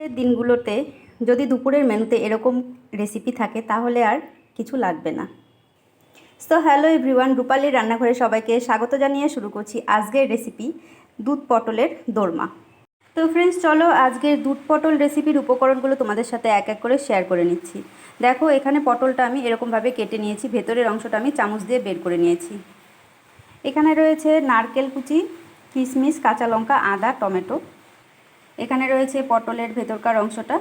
দিনগুলোতে যদি দুপুরের মেনুতে এরকম রেসিপি থাকে তাহলে আর কিছু লাগবে না। সো হ্যালো এভরিওয়ান, রূপালীর রান্নাঘরে সবাইকে স্বাগত জানিয়ে শুরু করছি আজকের রেসিপি দুধ পটলের দোরমা। তো ফ্রেন্ডস, চলো আজকের দুধ পটল রেসিপির উপকরণগুলো তোমাদের সাথে এক এক করে শেয়ার করে নিচ্ছি। দেখো, এখানে পটলটা আমি এরকমভাবে কেটে নিয়েছি, ভেতরের অংশটা আমি চামচ দিয়ে বের করে নিয়েছি। এখানে রয়েছে নারকেল কুচি, কিশমিশ, কাঁচা লঙ্কা, আদা, টমেটো। এখানে রয়েছে পটলের ভেতরকার অংশটা,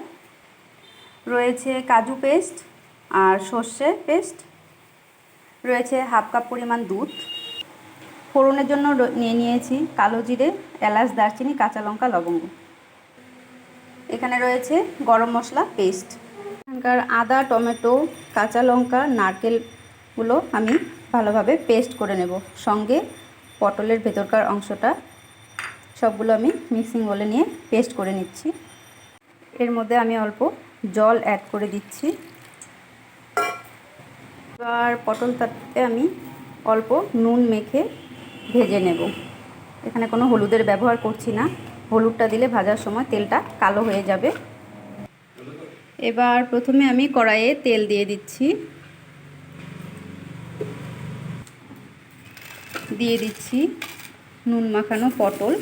রয়েছে কাজু পেস্ট আর সর্ষে পেস্ট, রয়েছে হাফ কাপ পরিমাণ দুধ। ফোড়নের জন্য নিয়ে নিয়েছি কালো জিরে, এলাচ, দারচিনি, কাঁচা লঙ্কা, লবঙ্গ। এখানে রয়েছে গরম মশলা পেস্ট। এখানকার আদা, টমেটো, কাঁচা লঙ্কা, নারকেলগুলো আমি ভালোভাবে পেস্ট করে নেব। সঙ্গে পটলের ভেতরকার অংশটা সবগুলো আমি মিক্সিং বলে নিয়ে পেস্ট করে নিচ্ছি। এর মধ্যে আমি অল্প জল অ্যাড করে দিচ্ছি। এবার পটলটাতে আমি অল্প নুন মেখে ভেজে নেব। এখানে কোনো হলুদের ব্যবহার করছি না, হলুদটা দিলে ভাজার সময় তেলটা কালো হয়ে যাবে। এবার প্রথমে আমি কড়াইয়ে তেল দিয়ে দিচ্ছি, দিয়ে দিচ্ছি নুন মাখানো পটল,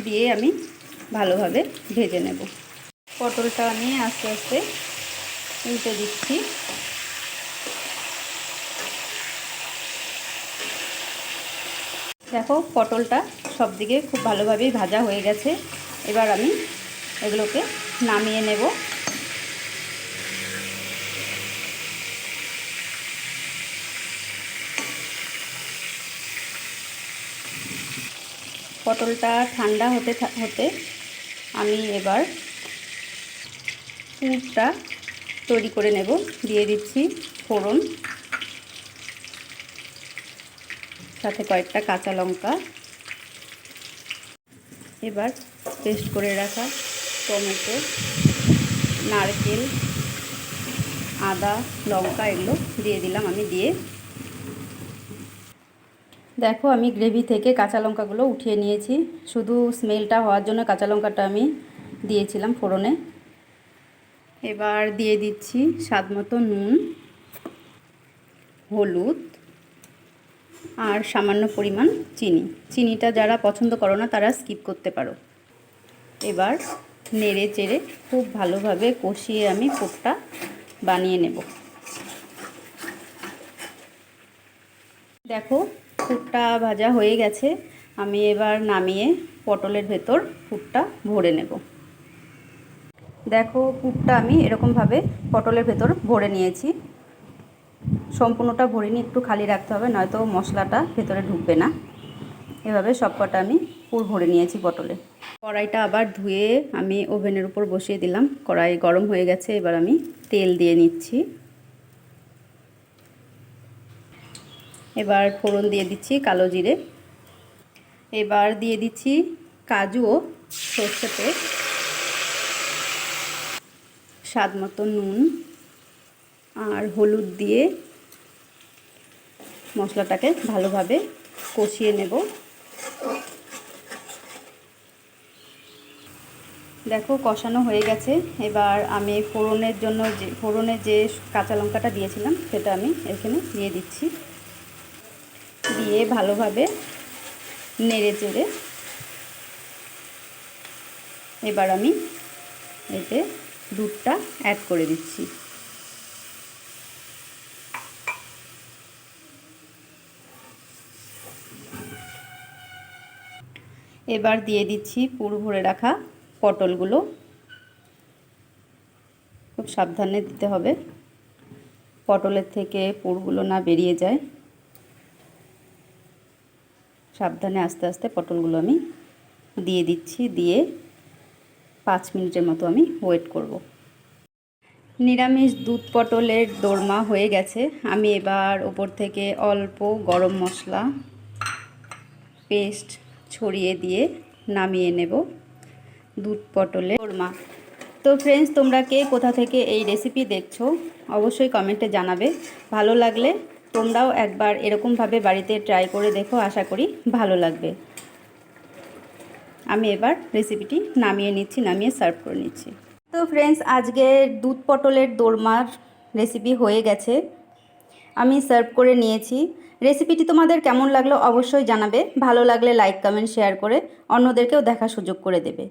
দিয়ে আমি ভালোভাবে ভেজে নেব। পটলটা আমি আস্তে আস্তে উল্টে দিচ্ছি। দেখো, পটলটা সব দিকে খুব ভালোভাবেই ভাজা হয়ে গেছে। এবার আমি এগুলোকে নামিয়ে নেব। পটলটা ঠান্ডা হতে হতে আমি এবার পুরটা তৈরি করে নেব। দিয়ে দিচ্ছি ফোড়ন, সাথে কয়েকটা কাঁচা লঙ্কা। এবার পেস্ট করে রাখা টমেটো, নারকেল, আদা, লঙ্কা এগুলো দিয়ে দিলাম আমি। দিয়ে দেখো, আমি গ্রেভি থেকে কাঁচা লঙ্কাগুলো উঠিয়ে নিয়েছি। শুধু স্মেলটা হওয়ার জন্য কাঁচা লঙ্কাটা আমি দিয়েছিলাম ফোড়নে। এবার দিয়ে দিচ্ছি স্বাদ মতো নুন, হলুদ আর সামান্য পরিমাণ চিনি। চিনিটা যারা পছন্দ করো না তারা স্কিপ করতে পারো। এবার নেড়ে চেড়ে খুব ভালোভাবে কষিয়ে আমি পুরটা বানিয়ে নেব। দেখো, পুরটা ভাজা হয়ে গেছে। আমি এবার নামিয়ে পটলের ভেতর পুরটা ভরে নেব। দেখো, পুরটা আমি এরকমভাবে পটলের ভেতর ভরে নিয়েছি। সম্পূর্ণটা ভরিনি, একটু খালি রাখতে হবে, নয়তো মশলাটা ভেতরে ঢুকবে না। এভাবে সবকটা আমি পুর ভরে নিয়েছি পটলে। কড়াইটা আবার ধুয়ে আমি ওভেনের উপর বসিয়ে দিলাম। কড়াই গরম হয়ে গেছে। এবার আমি তেল দিয়ে নিচ্ছি। এবার ফোড়ন দিয়ে দিচ্ছি কালো জিরে। এবার দিয়ে দিচ্ছি কাজু ও সর্ষে পেস্ট, স্বাদ মতো নুন আর হলুদ দিয়ে মশলাটাকে ভালোভাবে কষিয়ে নেব। দেখো, কষানো হয়ে গেছে। এবার আমি ফোড়নের যে কাঁচা লঙ্কাটা দিয়েছিলাম সেটা আমি এখানে দিয়ে দিচ্ছি। দিয়ে ভালোভাবে নেড়ে চেড়ে এবার আমি এতে দুধটা অ্যাড করে দিচ্ছি। এবার দিয়ে দিচ্ছি পুর ভরে রাখা পটলগুলো। খুব সাবধানে দিতে হবে, পটলের থেকে পুরগুলো না বেরিয়ে যায়। সাবধানে আস্তে আস্তে পটলগুলো আমি দিয়ে দিচ্ছি। দিয়ে 5 মিনিটের মতো আমি ওয়েট করব। নিরামিষ দুধ পটলের দোরমা হয়ে গেছে। আমি এবার ওপর থেকে অল্প গরম মশলা পেস্ট ছড়িয়ে দিয়ে নামিয়ে নেব দুধ পটলের দোরমা। তো ফ্রেন্ডস, তোমরা কে কোথা থেকে এই রেসিপি দেখছো অবশ্যই কমেন্টে জানাবে। ভালো লাগলে তোমরাও একবার এরকমভাবে বাড়িতে ট্রাই করে দেখো, আশা করি ভালো লাগবে। আমি এবার রেসিপিটি নামিয়ে নিচ্ছি, নামিয়ে সার্ভ করে নিচ্ছি। তো ফ্রেন্ডস, আজকে দুধ পটলের দোরমার রেসিপি হয়ে গেছে, আমি সার্ভ করে নিয়েছি। রেসিপিটি তোমাদের কেমন লাগলো অবশ্যই জানাবে। ভালো লাগলে লাইক কমেন্ট শেয়ার করে অন্যদেরকেও দেখার সুযোগ করে দেবে।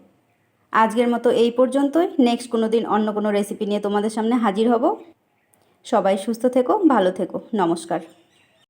আজকের মতো এই পর্যন্তই। নেক্সট কোনো দিন অন্য কোনো রেসিপি নিয়ে তোমাদের সামনে হাজির হব। সবাই সুস্থ থেকো, ভালো থেকো। নমস্কার।